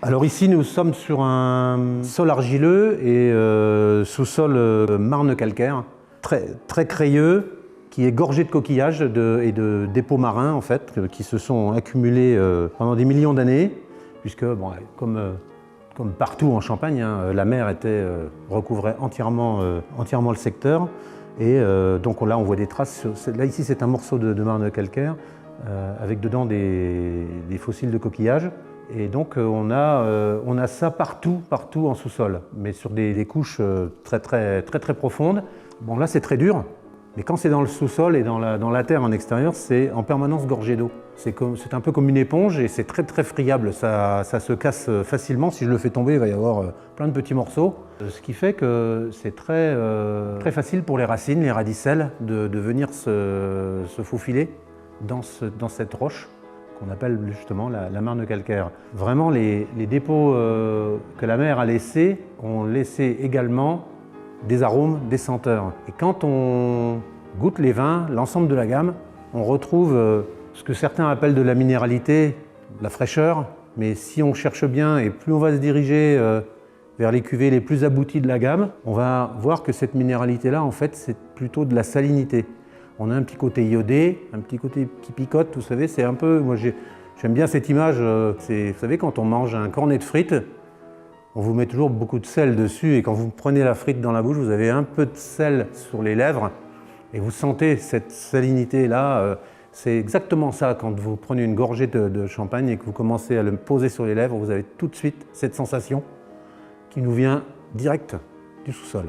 Alors ici, nous sommes sur un sol argileux et sous-sol marne-calcaire, très crayeux, qui est gorgé de coquillages et de dépôts marins en fait, qui se sont accumulés pendant des millions d'années, puisque bon, comme partout en Champagne, hein, la mer recouvrait entièrement le secteur. Et donc là, on voit des traces. Là, ici, c'est un morceau de marne calcaire avec dedans des fossiles de coquillages. Et donc, on a ça partout en sous-sol, mais sur des couches très profondes. Bon, là, c'est très dur. Mais quand c'est dans le sous-sol et dans la terre en extérieur, c'est en permanence gorgé d'eau. C'est un peu comme une éponge et c'est très friable. Ça se casse facilement. Si je le fais tomber, il va y avoir plein de petits morceaux. Ce qui fait que c'est très facile pour les racines, les radicelles, de venir se faufiler dans cette roche qu'on appelle justement la marne calcaire. Vraiment, les dépôts que la mer a laissés ont laissé également des arômes, des senteurs. Et quand on goûte les vins, l'ensemble de la gamme, on retrouve ce que certains appellent de la minéralité, de la fraîcheur. Mais si on cherche bien et plus on va se diriger vers les cuvées les plus abouties de la gamme, on va voir que cette minéralité-là, en fait, c'est plutôt de la salinité. On a un petit côté iodé, un petit côté qui picote, vous savez, c'est un peu... Moi, j'aime bien cette image, vous savez, quand on mange un cornet de frites, on vous met toujours beaucoup de sel dessus et quand vous prenez la frite dans la bouche, vous avez un peu de sel sur les lèvres et vous sentez cette salinité-là. C'est exactement ça, quand vous prenez une gorgée de champagne et que vous commencez à le poser sur les lèvres, vous avez tout de suite cette sensation qui nous vient direct du sous-sol.